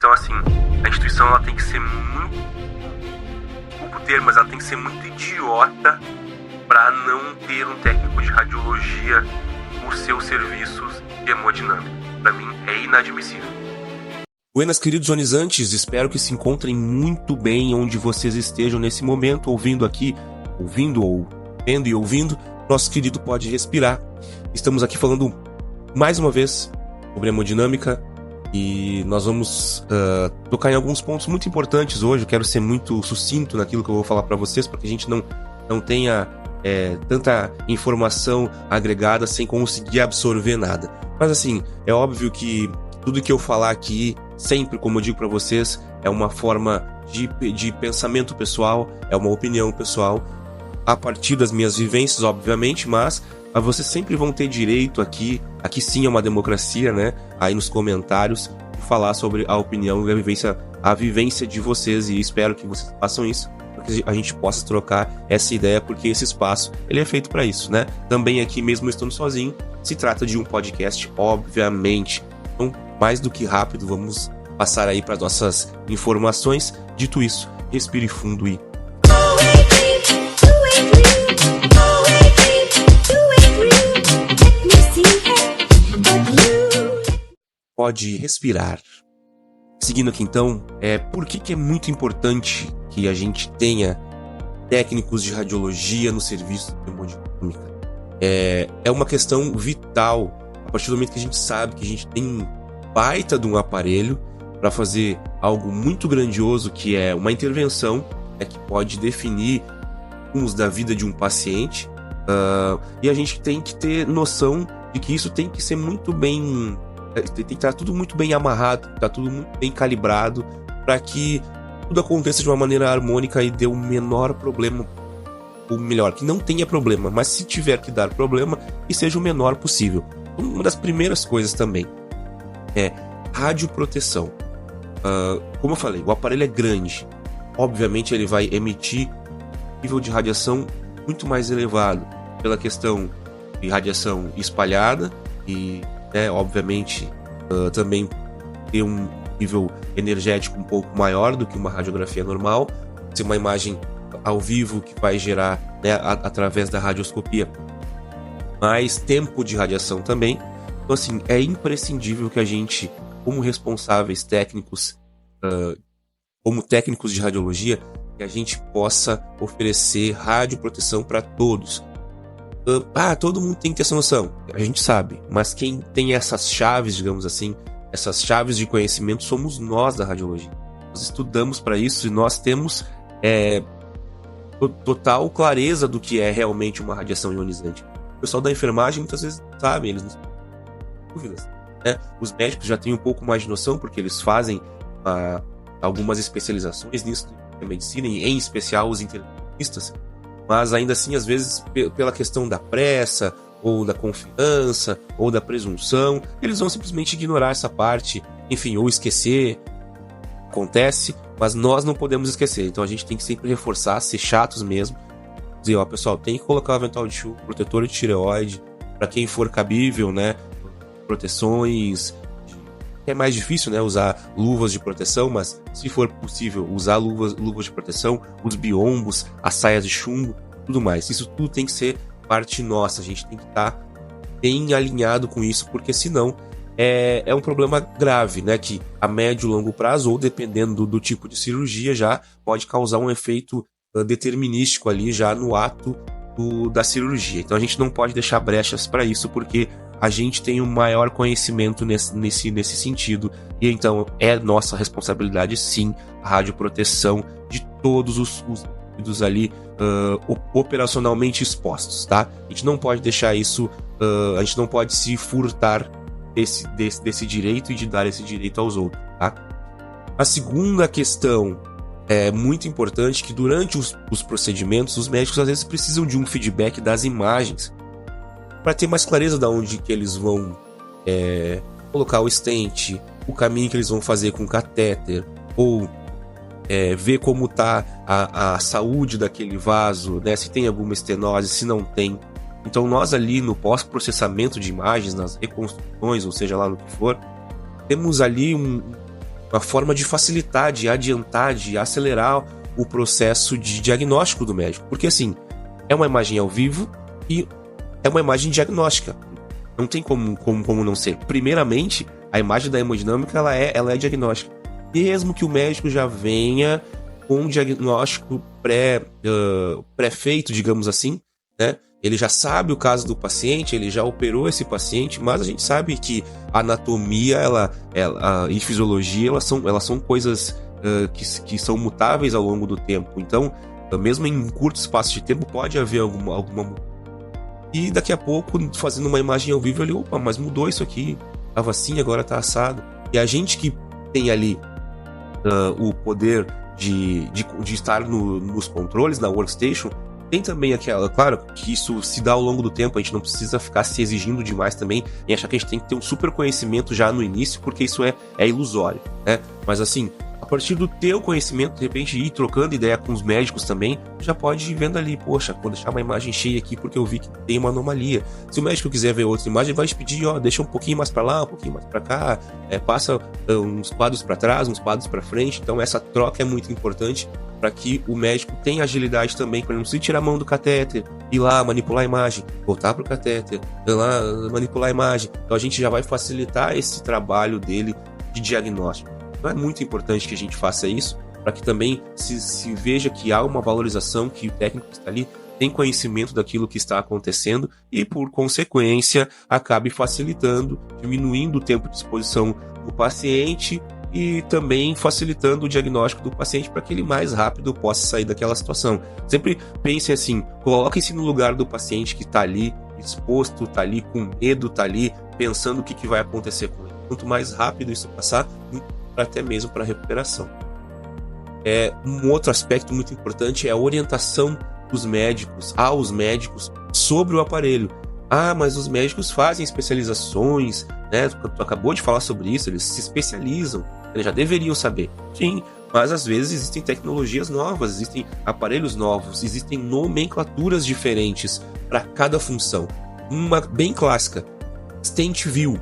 Então, assim, a instituição ela tem que ser muito, pouco termo, mas ela tem que ser muito idiota para não ter um técnico de radiologia nos seus serviços de hemodinâmica. Para mim, é inadmissível. Buenas, queridos ionizantes, espero que se encontrem muito bem onde vocês estejam nesse momento, ouvindo ou vendo e ouvindo, nosso querido Pode Respirar. Estamos aqui falando mais uma vez sobre hemodinâmica e nós vamos tocar em alguns pontos muito importantes hoje. Eu quero ser muito sucinto naquilo que eu vou falar para vocês, para que a gente não tenha tanta informação agregada sem conseguir absorver nada. Mas assim, é óbvio que tudo que eu falar aqui, sempre, como eu digo para vocês, é uma forma de pensamento pessoal, é uma opinião pessoal, a partir das minhas vivências, obviamente, mas vocês sempre vão ter direito aqui sim é uma democracia, né? Aí nos comentários, falar sobre a opinião e a vivência de vocês, e espero que vocês façam isso, porque a gente possa trocar essa ideia, porque esse espaço, ele é feito para isso, né? Também aqui, mesmo estando sozinho, se trata de um podcast, obviamente. Então, mais do que rápido, vamos passar aí para as nossas informações. Dito isso, respire fundo e... Pode respirar. Seguindo aqui então, por que é muito importante que a gente tenha técnicos de radiologia no serviço de hemodinâmica? É uma questão vital, a partir do momento que a gente sabe que a gente tem um baita de um aparelho para fazer algo muito grandioso, que é uma intervenção que pode definir rumos da vida de um paciente, e a gente tem que ter noção de que isso tem que ser muito bem... tem que estar tudo muito bem amarrado, tá tudo muito bem calibrado, para que tudo aconteça de uma maneira harmônica e dê o menor problema, ou melhor, que não tenha problema, mas se tiver que dar problema, que seja o menor possível. Uma das primeiras coisas também é radioproteção. Como eu falei, o aparelho é grande, obviamente ele vai emitir nível de radiação muito mais elevado, pela questão de radiação espalhada e, obviamente, também ter um nível energético um pouco maior do que uma radiografia normal, ser uma imagem ao vivo que vai gerar, através da radioscopia, mais tempo de radiação também. Então, assim, é imprescindível que a gente, como responsáveis técnicos, como técnicos de radiologia, que a gente possa oferecer radioproteção para todos. Todo mundo tem que ter essa noção, a gente sabe, mas quem tem essas chaves, digamos assim, essas chaves de conhecimento, somos nós da radiologia. Nós estudamos para isso e nós temos total clareza do que é realmente uma radiação ionizante. O pessoal da enfermagem muitas vezes não sabe, eles não têm dúvidas, né? Os médicos já têm um pouco mais de noção, porque eles fazem algumas especializações nisso, na medicina, e em especial os internistas. Mas ainda assim, às vezes, pela questão da pressa, ou da confiança, ou da presunção, eles vão simplesmente ignorar essa parte, enfim, ou esquecer. Acontece, mas nós não podemos esquecer. Então a gente tem que sempre reforçar, ser chatos mesmo. Dizer, pessoal, tem que colocar o avental de chuva, protetor de tireoide, para quem for cabível, né? Proteções. É mais difícil, né, usar luvas de proteção, mas se for possível usar luvas de proteção, os biombos, as saias de chumbo, tudo mais. Isso tudo tem que ser parte nossa, a gente tem que estar bem alinhado com isso, porque senão é um problema grave, né, que a médio e longo prazo, ou dependendo do tipo de cirurgia, já pode causar um efeito determinístico ali já no ato da cirurgia. Então a gente não pode deixar brechas para isso, porque a gente tem um maior conhecimento nesse sentido, e então é nossa responsabilidade, sim, a radioproteção de todos os indivíduos ali operacionalmente expostos, tá? A gente não pode deixar isso, a gente não pode se furtar desse direito e de dar esse direito aos outros, tá? A segunda questão é muito importante, que durante os procedimentos, os médicos às vezes precisam de um feedback das imagens, para ter mais clareza de onde que eles vão colocar o stent, o caminho que eles vão fazer com o catéter, ou ver como está a saúde daquele vaso, né? Se tem alguma estenose, se não tem. Então nós ali no pós-processamento de imagens, nas reconstruções, ou seja lá no que for, temos ali uma forma de facilitar, de adiantar, de acelerar o processo de diagnóstico do médico. Porque assim, é uma imagem ao vivo e é uma imagem diagnóstica. Não tem como não ser. Primeiramente, a imagem da hemodinâmica ela é diagnóstica. Mesmo que o médico já venha com um diagnóstico pré-feito, digamos assim, né? Ele já sabe o caso do paciente, ele já operou esse paciente, mas a gente sabe que a anatomia e fisiologia elas são coisas que são mutáveis ao longo do tempo. Então, mesmo em curto espaço de tempo, pode haver alguma mudança. E daqui a pouco, fazendo uma imagem ao vivo, ele, opa, mas mudou isso aqui, estava assim, agora está assado. E a gente que tem ali o poder de estar nos controles, na workstation, tem também aquela, claro, que isso se dá ao longo do tempo, a gente não precisa ficar se exigindo demais também e achar que a gente tem que ter um super conhecimento já no início, porque isso é ilusório, né? Mas assim, a partir do teu conhecimento, de repente ir trocando ideia com os médicos também, já pode ir vendo ali, poxa, vou deixar uma imagem cheia aqui porque eu vi que tem uma anomalia. Se o médico quiser ver outra imagem, vai te pedir, deixa um pouquinho mais para lá, um pouquinho mais para cá, passa uns quadros para trás, uns quadros para frente. Então essa troca é muito importante para que o médico tenha agilidade também, para não se tirar a mão do catéter, ir lá manipular a imagem, voltar para o catéter, ir lá manipular a imagem. Então a gente já vai facilitar esse trabalho dele de diagnóstico. Então é muito importante que a gente faça isso, para que também se veja que há uma valorização, que o técnico que está ali tem conhecimento daquilo que está acontecendo e, por consequência, acabe facilitando, diminuindo o tempo de exposição do paciente e também facilitando o diagnóstico do paciente para que ele mais rápido possa sair daquela situação. Sempre pensem assim, coloquem-se no lugar do paciente que está ali exposto, está ali com medo, está ali pensando o que vai acontecer com ele. Quanto mais rápido isso passar, até mesmo para a recuperação. Um outro aspecto muito importante é a orientação dos médicos aos médicos sobre o aparelho. Mas os médicos fazem especializações, né? Tu acabou de falar sobre isso, eles se especializam, eles já deveriam saber. Sim, mas às vezes existem tecnologias novas, existem aparelhos novos, existem nomenclaturas diferentes para cada função. Uma bem clássica, Stent View.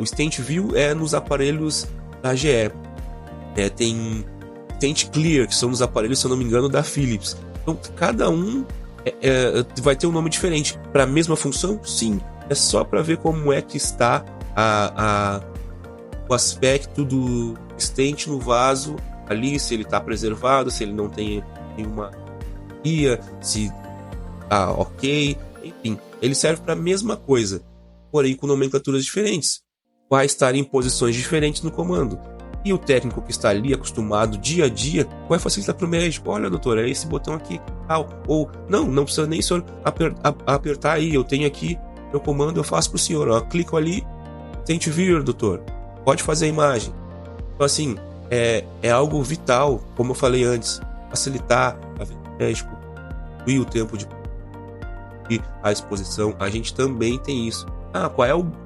O Stent View é nos aparelhos da GE. Tem Stent Clear, que são nos aparelhos, se eu não me engano, da Philips. Então, cada um vai ter um nome diferente. Para a mesma função? Sim. É só para ver como é que está o aspecto do stent no vaso ali, se ele está preservado, se ele não tem nenhuma guia, se tá ok. Enfim, ele serve para a mesma coisa, porém com nomenclaturas diferentes. Vai estar em posições diferentes no comando. E o técnico que está ali, acostumado dia a dia, vai facilitar para o médico. Olha, doutor, é esse botão aqui. Ou, não precisa nem o senhor apertar aí. Eu tenho aqui meu comando, eu faço para o senhor. Clico ali, tente vir, doutor. Pode fazer a imagem. Então, assim, é algo vital, como eu falei antes. Facilitar a vida do médico, e o tempo de a exposição. A gente também tem isso.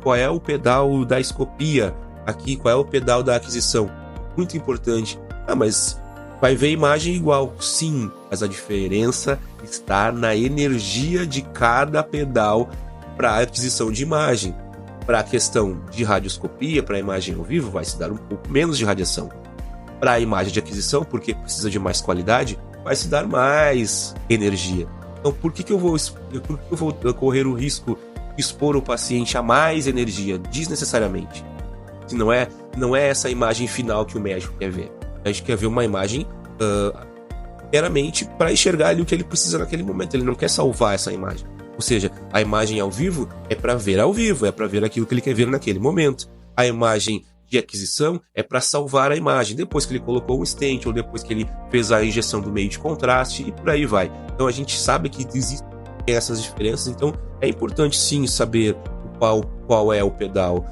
Qual é o pedal da escopia? Aqui, qual é o pedal da aquisição? Muito importante. Mas vai ver a imagem igual. Sim, mas a diferença está na energia de cada pedal para a aquisição de imagem. Para a questão de radioscopia, para a imagem ao vivo, vai se dar um pouco menos de radiação. Para a imagem de aquisição, porque precisa de mais qualidade, vai se dar mais energia. Então, por que eu vou correr o risco de expor o paciente a mais energia desnecessariamente? Se não é essa imagem final que o médico quer ver. A gente quer ver uma imagem meramente para enxergar ali o que ele precisa naquele momento. Ele não quer salvar essa imagem. Ou seja, a imagem ao vivo é para ver ao vivo, é para ver aquilo que ele quer ver naquele momento. A imagem de aquisição é para salvar a imagem, depois que ele colocou um stent ou depois que ele fez a injeção do meio de contraste e por aí vai. Então a gente sabe que existem essas diferenças, então é importante sim saber qual é o pedal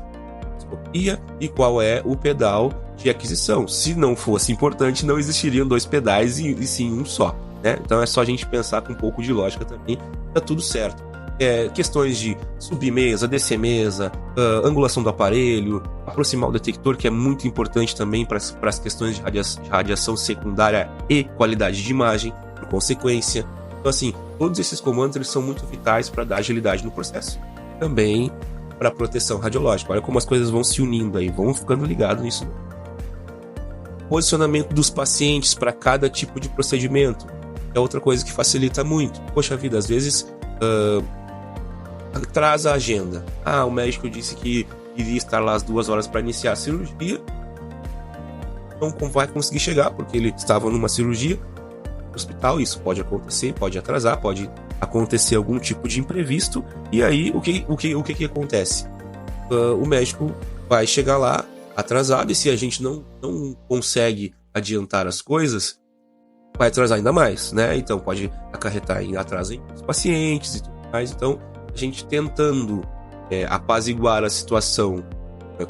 e qual é o pedal de aquisição. Se não fosse importante, não existiriam dois pedais e sim um só, né? Então é só a gente pensar com um pouco de lógica também, tá tudo certo. Questões de subir mesa, descer mesa, angulação do aparelho, aproximar o detector, que é muito importante também para as questões de radiação secundária e qualidade de imagem, por consequência. Então assim, todos esses comandos eles são muito vitais para dar agilidade no processo. Também para proteção radiológica. Olha como as coisas vão se unindo aí, vão ficando ligados nisso. posicionamento dos pacientes para cada tipo de procedimento é outra coisa que facilita muito. Poxa vida, às vezes atrasa a agenda. O médico disse que iria estar lá às 2 horas para iniciar a cirurgia, não vai conseguir chegar porque ele estava numa cirurgia no hospital. Isso pode acontecer, pode atrasar, pode acontecer algum tipo de imprevisto. E aí o que acontece? O médico vai chegar lá atrasado, e se a gente não consegue adiantar as coisas, vai atrasar ainda mais, né? Então pode acarretar em atraso em pacientes e tudo mais. Então a gente tentando apaziguar a situação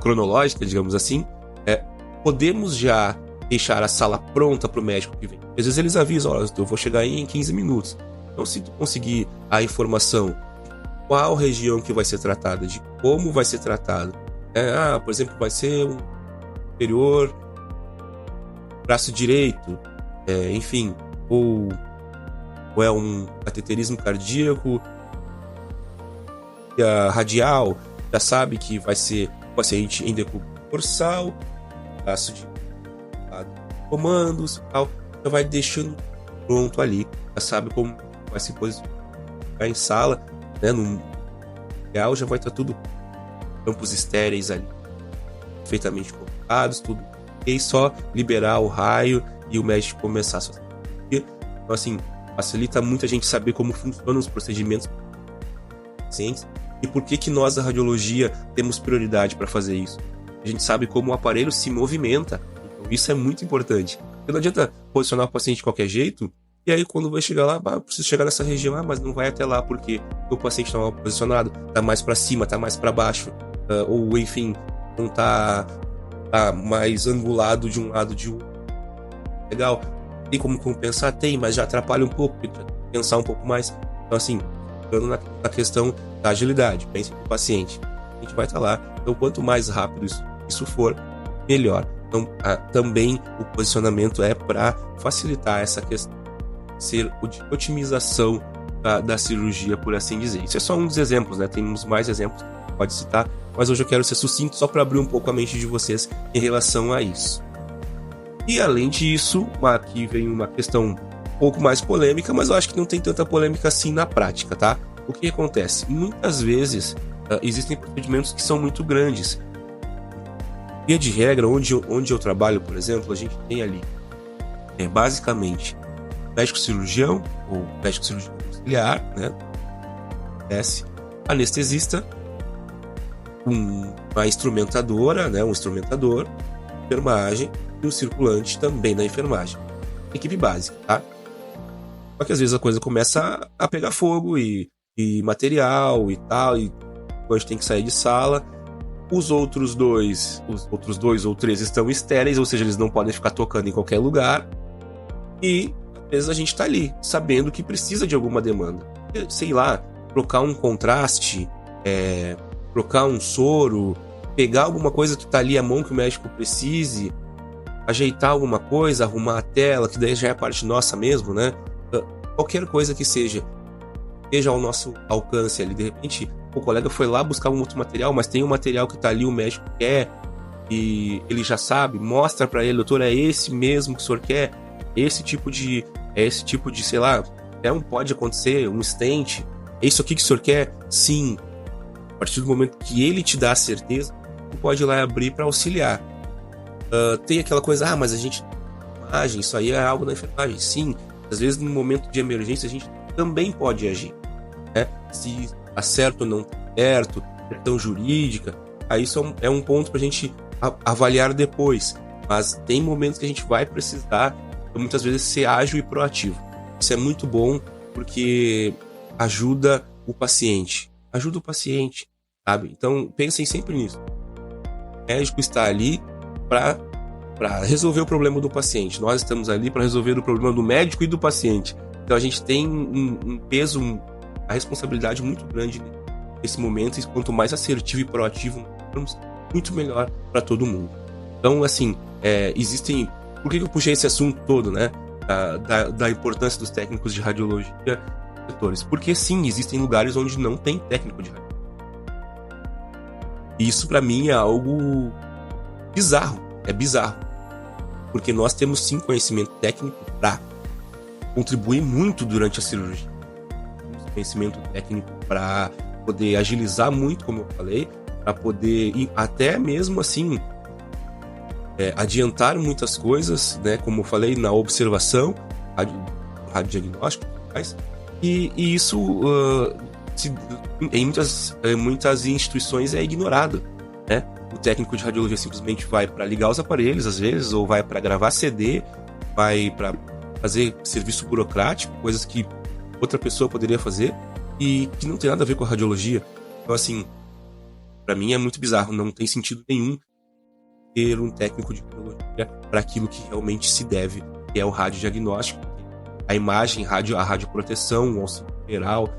cronológica, digamos assim, podemos já deixar a sala pronta para o médico que vem. Às vezes eles avisam, eu vou chegar aí em 15 minutos. Então, se tu conseguir a informação de qual região que vai ser tratada, de como vai ser tratado, por exemplo, vai ser um superior, braço direito, enfim, ou é um cateterismo cardíaco, a radial, já sabe que vai ser paciente em decúbito dorsal, braço de comandos e tal, já vai deixando pronto ali, já sabe como vai se posicionar em sala, né? No ideal já vai estar tudo, campos estéreis ali, perfeitamente colocados, tudo, e só liberar o raio e o médico começar a sua cirurgia. Então, assim, facilita muito a gente saber como funcionam os procedimentos pacientes e por que nós da radiologia temos prioridade para fazer isso. A gente sabe como o aparelho se movimenta, então isso é muito importante. Porque não adianta posicionar o paciente de qualquer jeito, e aí quando vai chegar lá, preciso chegar nessa região, mas não vai até lá porque o paciente está mal posicionado, está mais para cima, está mais para baixo, ou enfim, não está mais angulado de um lado de outro. Legal, tem como compensar? Tem, mas já atrapalha um pouco, porque tem que pensar um pouco mais. Então assim, ficando na questão da agilidade, pense no paciente, a gente vai estar lá, então quanto mais rápido isso for, melhor. Então também o posicionamento é para facilitar essa questão, ser de otimização da cirurgia, por assim dizer. Isso é só um dos exemplos, né? Temos mais exemplos que pode citar, mas hoje eu quero ser sucinto só para abrir um pouco a mente de vocês em relação a isso. E além disso, aqui vem uma questão um pouco mais polêmica, mas eu acho que não tem tanta polêmica assim na prática, tá? O que acontece? Muitas vezes existem procedimentos que são muito grandes. Via de regra, onde eu trabalho, por exemplo, a gente tem ali basicamente médico cirurgião ou médico cirurgião auxiliar, né? Anestesista, uma instrumentadora, né? Um instrumentador, enfermagem e um circulante também da enfermagem. Equipe básica, tá? Só que às vezes a coisa começa a pegar fogo e material e tal, e a gente tem que sair de sala. Os outros dois ou 3 estão estéreis, ou seja, eles não podem ficar tocando em qualquer lugar. E às vezes a gente tá ali, sabendo que precisa de alguma demanda. Sei lá, trocar um contraste, trocar um soro, pegar alguma coisa que tá ali à mão que o médico precise, ajeitar alguma coisa, arrumar a tela, que daí já é parte nossa mesmo, né? Qualquer coisa que esteja ao nosso alcance ali. De repente, o colega foi lá buscar um outro material, mas tem um material que tá ali, o médico quer, e ele já sabe, mostra para ele, doutor, é esse mesmo que o senhor quer? Esse tipo de, sei lá, pode acontecer, um stent, é isso aqui que o senhor quer? Sim. A partir do momento que ele te dá a certeza, tu pode ir lá e abrir para auxiliar. Tem aquela coisa, mas a gente, enfermagem, isso aí é algo da enfermagem. Sim, às vezes no momento de emergência a gente também pode agir, né? Se tá certo ou não tá certo, questão jurídica, aí isso é um ponto pra gente avaliar depois. Mas tem momentos que a gente vai precisar, muitas vezes, ser ágil e proativo. Isso é muito bom porque ajuda o paciente, sabe? Então pensem sempre nisso. O médico está ali para resolver o problema do paciente. Nós estamos ali para resolver o problema do médico e do paciente. Então a gente tem um peso, a responsabilidade muito grande nesse momento, e quanto mais assertivo e proativo nós muito melhor para todo mundo. Então, assim, existem... Por que eu puxei esse assunto todo, né? Da importância dos técnicos de radiologia nos setores? Porque, sim, existem lugares onde não tem técnico de radiologia. E isso, para mim, é algo bizarro. É bizarro. porque nós temos sim conhecimento técnico para contribuir muito durante a cirurgia. Temos conhecimento técnico para poder agilizar muito, como eu falei, para poder até mesmo assim adiantar muitas coisas, né? Como eu falei, na observação, radiodiagnóstico, e isso em muitas instituições é ignorado, né? O técnico de radiologia simplesmente vai para ligar os aparelhos, às vezes, ou vai para gravar CD, vai para fazer serviço burocrático, coisas que outra pessoa poderia fazer e que não tem nada a ver com a radiologia. Então, assim, para mim é muito bizarro, não tem sentido nenhum ter um técnico de radiologia para aquilo que realmente se deve, que é o radiodiagnóstico, a imagem, a radioproteção, o auxílio geral,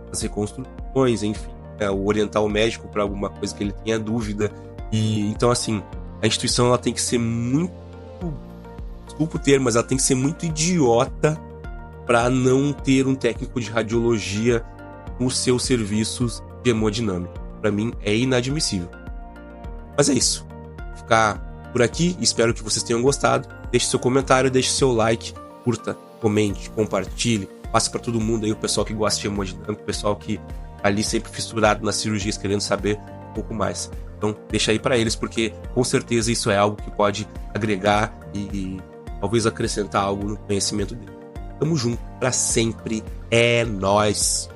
as reconstruções, enfim, o orientar o médico para alguma coisa que ele tenha dúvida. E então, assim, a instituição ela tem que ser muito, desculpa o termo, mas ela tem que ser muito idiota para não ter um técnico de radiologia nos seus serviços de hemodinâmica. Para mim é inadmissível. Mas é isso. Vou ficar por aqui, espero que vocês tenham gostado. Deixe seu comentário, deixe seu like, curta, comente, compartilhe, passe para todo mundo aí, o pessoal que gosta de hemodinâmica, o pessoal que ali sempre fissurado nas cirurgias, querendo saber um pouco mais. Então deixa aí para eles, porque com certeza isso é algo que pode agregar e talvez acrescentar algo no conhecimento dele. Tamo junto, pra sempre, é nóis!